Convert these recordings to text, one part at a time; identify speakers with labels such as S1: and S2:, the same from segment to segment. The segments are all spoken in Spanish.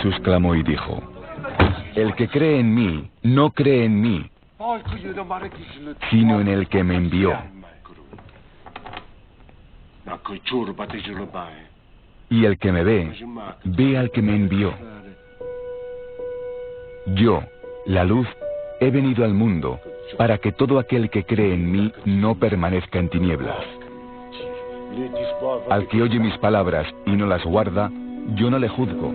S1: Jesús clamó y dijo: el que cree en mí, no cree en mí, sino en el que me envió. Y el que me ve, ve al que me envió. Yo, la luz, he venido al mundo, para que todo aquel que cree en mí no permanezca en tinieblas. Al que oye mis palabras y no las guarda, yo no le juzgo.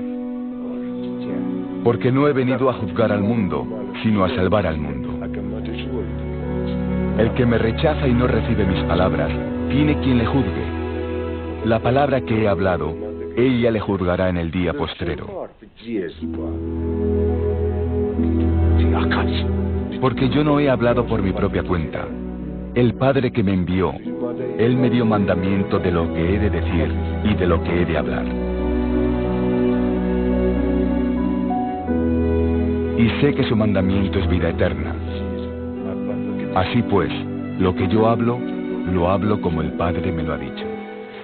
S1: Porque no he venido a juzgar al mundo, sino a salvar al mundo. El que me rechaza y no recibe mis palabras, tiene quien le juzgue. La palabra que he hablado, ella le juzgará en el día postrero. Porque yo no he hablado por mi propia cuenta. El Padre que me envió, Él me dio mandamiento de lo que he de decir y de lo que he de hablar. Y sé que su mandamiento es vida eterna. Así pues, lo que yo hablo, lo hablo como el Padre me lo ha dicho.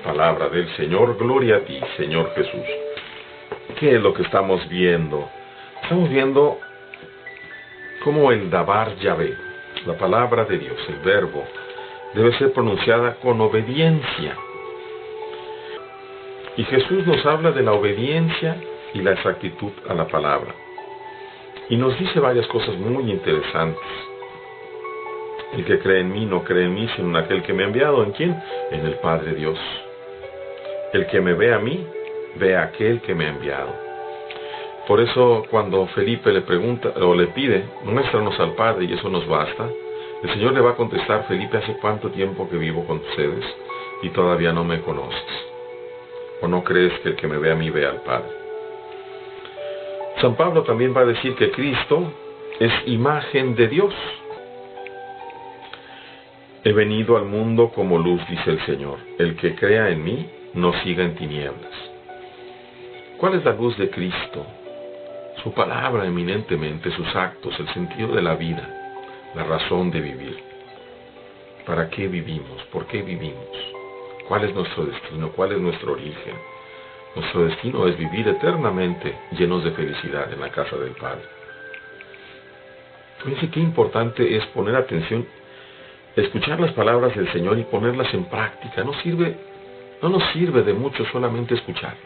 S2: Palabra del Señor, gloria a ti, Señor Jesús. ¿Qué es lo que estamos viendo? Estamos viendo cómo el Dabar Yahvé, la palabra de Dios, el verbo, debe ser pronunciada con obediencia. Y Jesús nos habla de la obediencia y la exactitud a la palabra. Y nos dice varias cosas muy interesantes. El que cree en mí no cree en mí, sino en aquel que me ha enviado. ¿En quién? En el Padre Dios. El que me ve a mí, ve a aquel que me ha enviado. Por eso cuando Felipe le pregunta o le pide, muéstranos al Padre y eso nos basta, el Señor le va a contestar: Felipe, ¿hace cuánto tiempo que vivo con ustedes y todavía no me conoces? ¿O no crees que el que me ve a mí ve al Padre? San Pablo también va a decir que Cristo es imagen de Dios. He venido al mundo como luz, dice el Señor. El que crea en mí, no siga en tinieblas. ¿Cuál es la luz de Cristo? Su palabra eminentemente, sus actos, el sentido de la vida, la razón de vivir. ¿Para qué vivimos? ¿Por qué vivimos? ¿Cuál es nuestro destino? ¿Cuál es nuestro origen? Nuestro destino es vivir eternamente llenos de felicidad en la casa del Padre. Fíjense qué importante es poner atención, escuchar las palabras del Señor y ponerlas en práctica. No nos sirve de mucho solamente escuchar.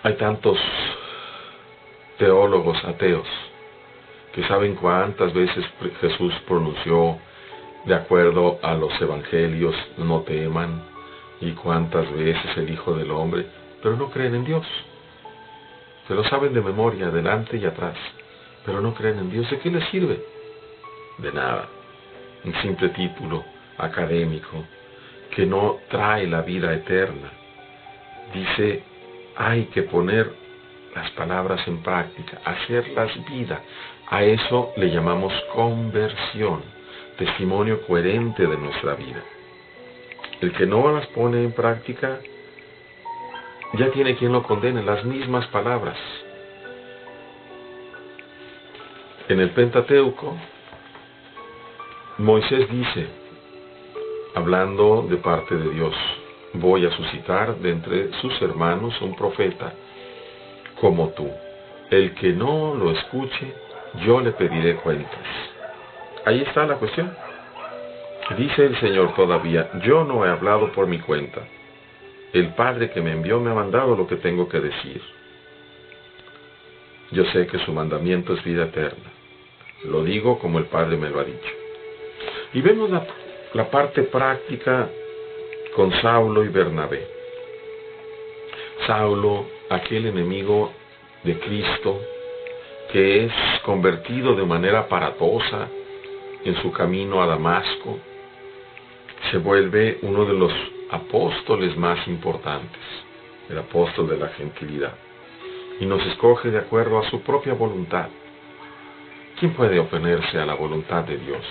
S2: Hay tantos teólogos ateos que saben cuántas veces Jesús pronunció de acuerdo a los evangelios: no teman, y cuántas veces el Hijo del Hombre, pero no creen en Dios. Se lo saben de memoria, adelante y atrás, pero no creen en Dios. ¿De qué les sirve? De nada. Un simple título académico que no trae la vida eterna. Dice, hay que poner las palabras en práctica, hacerlas vida. A eso le llamamos conversión, testimonio coherente de nuestra vida. El que no las pone en práctica, ya tiene quien lo condene, las mismas palabras. En el Pentateuco, Moisés dice, hablando de parte de Dios: voy a suscitar de entre sus hermanos un profeta como tú. El que no lo escuche, yo le pediré cuentas. Ahí está la cuestión. Dice el Señor todavía: yo no he hablado por mi cuenta. El Padre que me envió me ha mandado lo que tengo que decir. Yo sé que su mandamiento es vida eterna. Lo digo como el Padre me lo ha dicho. Y vemos la parte práctica con Saulo y Bernabé. Saulo, aquel enemigo de Cristo, que es convertido de manera aparatosa en su camino a Damasco, se vuelve uno de los apóstoles más importantes, el apóstol de la gentilidad, y nos escoge de acuerdo a su propia voluntad. ¿Quién puede oponerse a la voluntad de Dios?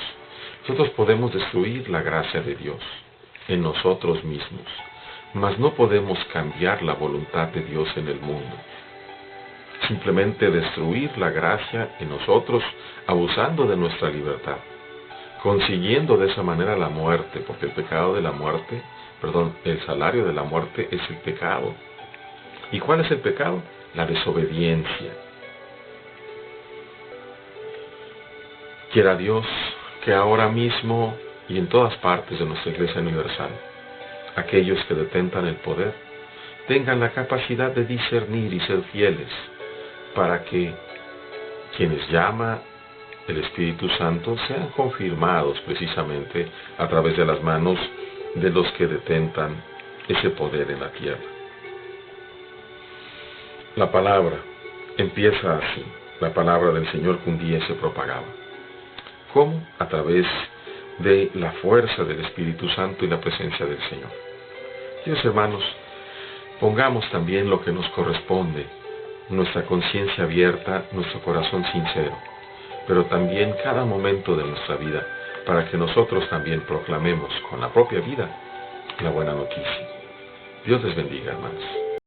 S2: Nosotros podemos destruir la gracia de Dios en nosotros mismos, mas no podemos cambiar la voluntad de Dios en el mundo. Simplemente destruir la gracia en nosotros, abusando de nuestra libertad, consiguiendo de esa manera la muerte, porque el salario de la muerte es el pecado. ¿Y cuál es el pecado? La desobediencia. Quiera Dios que ahora mismo y en todas partes de nuestra Iglesia Universal, aquellos que detentan el poder tengan la capacidad de discernir y ser fieles, para que quienes llama el Espíritu Santo sean confirmados precisamente a través de las manos de los que detentan ese poder en la tierra. La palabra empieza así, la palabra del Señor que un día se propagaba. ¿Cómo? A través de la fuerza del Espíritu Santo y la presencia del Señor. Queridos hermanos, pongamos también lo que nos corresponde, nuestra conciencia abierta, nuestro corazón sincero, pero también cada momento de nuestra vida, para que nosotros también proclamemos con la propia vida la buena noticia. Dios les bendiga, hermanos.